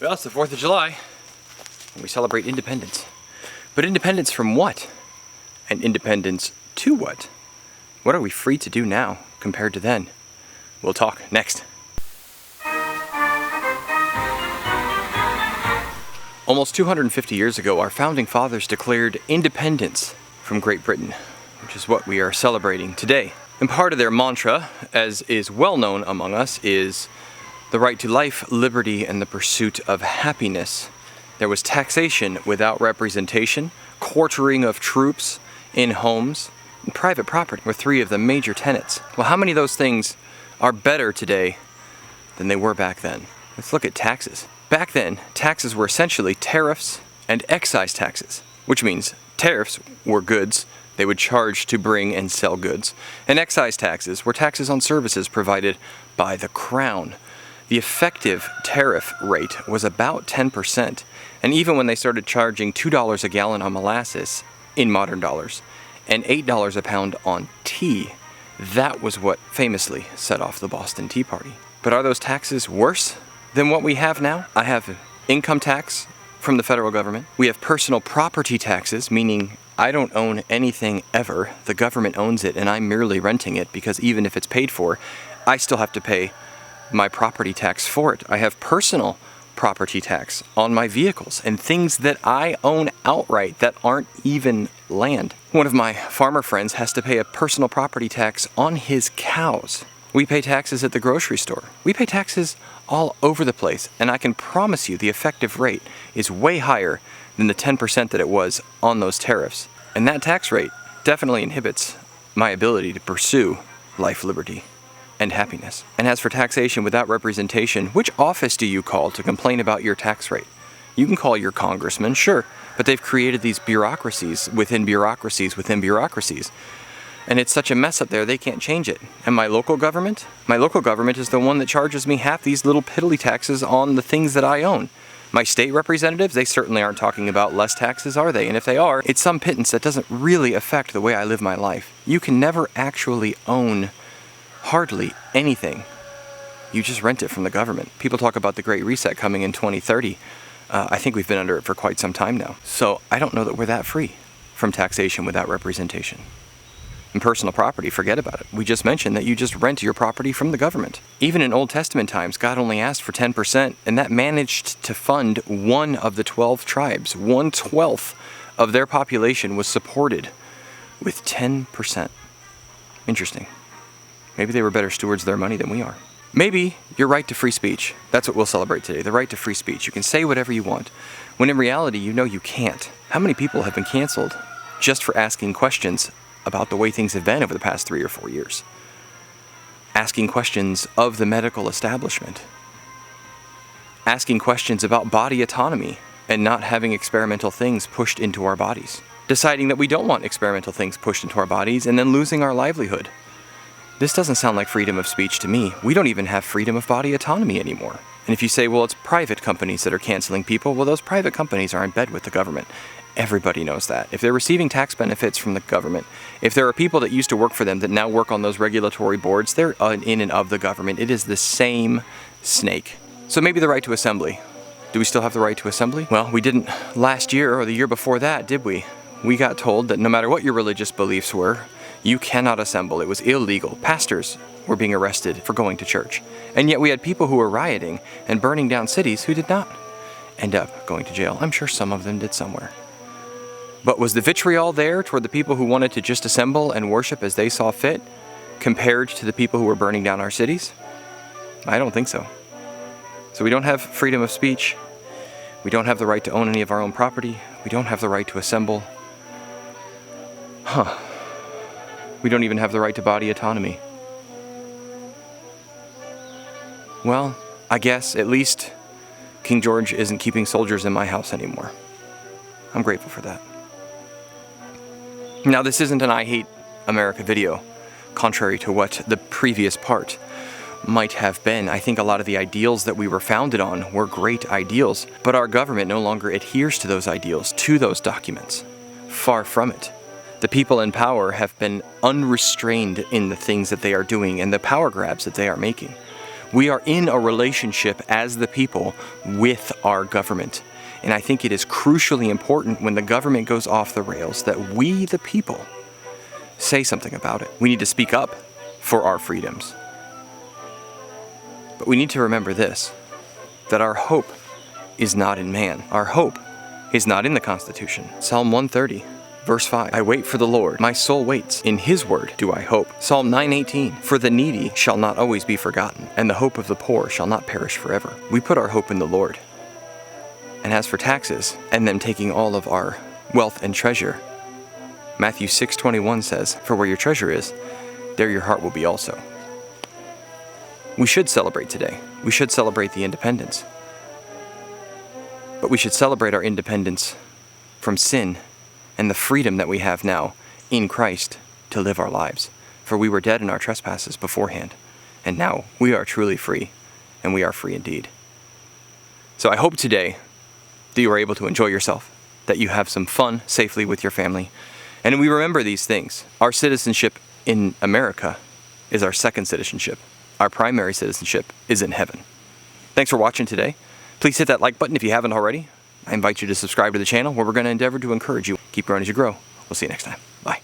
Well, it's the 4th of July, and we celebrate independence. But independence from what? And independence to what? What are we free to do now compared to then? We'll talk next. Almost 250 years ago, our founding fathers declared independence from Great Britain, which is what we are celebrating today. And part of their mantra, as is well known among us, is the right to life, liberty, and the pursuit of happiness. There was taxation without representation, quartering of troops in homes, and private property were three of the major tenets. Well, how many of those things are better today than they were back then? Let's look at taxes. Back then, taxes were essentially tariffs and excise taxes, which means tariffs were goods they would charge to bring and sell goods, and excise taxes were taxes on services provided by the crown. The effective tariff rate was about 10%, and even when they started charging $2 a gallon on molasses in modern dollars and $8 a pound on tea, that was what famously set off the Boston Tea Party. But are those taxes worse than what we have now? I have income tax from the federal government. We have personal property taxes, meaning I don't own anything ever. The government owns it and I'm merely renting it, because even if it's paid for, I still have to pay my property tax for it. I have personal property tax on my vehicles and things that I own outright that aren't even land. One of my farmer friends has to pay a personal property tax on his cows. We pay taxes at the grocery store. We pay taxes all over the place, and I can promise you the effective rate is way higher than the 10% that it was on those tariffs. And that tax rate definitely inhibits my ability to pursue life, liberty, and happiness. And as for taxation without representation, which office do you call to complain about your tax rate? You can call your congressman, sure, but they've created these bureaucracies within bureaucracies within bureaucracies. And it's such a mess up there, they can't change it. And my local government? My local government is the one that charges me half these little piddly taxes on the things that I own. My state representatives, they certainly aren't talking about less taxes, are they? And if they are, it's some pittance that doesn't really affect the way I live my life. You can never actually own hardly anything. You just rent it from the government. People talk about the Great Reset coming in 2030. I think we've been under it for quite some time now. So I don't know that we're that free from taxation without representation. And personal property, forget about it. We just mentioned that you just rent your property from the government. Even in Old Testament times, God only asked for 10%, and that managed to fund one of the 12 tribes. 1/12 of their population was supported with 10%. Interesting. Maybe they were better stewards of their money than we are. Maybe your right to free speech. That's what we'll celebrate today, the right to free speech. You can say whatever you want, when in reality, you know you can't. How many people have been canceled just for asking questions about the way things have been over the past 3 or 4 years? Asking questions of the medical establishment. Asking questions about body autonomy and not having experimental things pushed into our bodies. Deciding that we don't want experimental things pushed into our bodies and then losing our livelihood. This doesn't sound like freedom of speech to me. We don't even have freedom of body autonomy anymore. And if you say, well, it's private companies that are canceling people, well, those private companies are in bed with the government. Everybody knows that. If they're receiving tax benefits from the government, if there are people that used to work for them that now work on those regulatory boards, they're in and of the government. It is the same snake. So maybe the right to assembly. Do we still have the right to assembly? Well, we didn't last year or the year before that, did we? We got told that no matter what your religious beliefs were, you cannot assemble. It was illegal. Pastors were being arrested for going to church. And yet we had people who were rioting and burning down cities who did not end up going to jail. I'm sure some of them did somewhere. But was the vitriol there toward the people who wanted to just assemble and worship as they saw fit, compared to the people who were burning down our cities? I don't think so. So we don't have freedom of speech. We don't have the right to own any of our own property. We don't have the right to assemble. We don't even have the right to body autonomy. Well, I guess at least King George isn't keeping soldiers in my house anymore. I'm grateful for that. Now, this isn't an I Hate America video, contrary to what the previous part might have been. I think a lot of the ideals that we were founded on were great ideals, but our government no longer adheres to those ideals, to those documents. Far from it. The people in power have been unrestrained in the things that they are doing and the power grabs that they are making. We are in a relationship as the people with our government. And I think it is crucially important when the government goes off the rails that we, the people, say something about it. We need to speak up for our freedoms. But we need to remember this, that our hope is not in man. Our hope is not in the Constitution. Psalm 130, verse 5, I wait for the Lord, my soul waits. In his word do I hope. Psalm 9:18, for the needy shall not always be forgotten, and the hope of the poor shall not perish forever. We put our hope in the Lord. And as for taxes, and them taking all of our wealth and treasure, Matthew 6:21 says, for where your treasure is, there your heart will be also. We should celebrate today. We should celebrate the independence. But we should celebrate our independence from sin and the freedom that we have now in Christ to live our lives. For we were dead in our trespasses beforehand, and now we are truly free, and we are free indeed. So I hope today that you are able to enjoy yourself, that you have some fun safely with your family, and we remember these things. Our citizenship in America is our second citizenship. Our primary citizenship is in heaven. Thanks for watching today. Please hit that like button if you haven't already. I invite you to subscribe to the channel where we're going to endeavor to encourage you. Keep growing as you grow. We'll see you next time. Bye.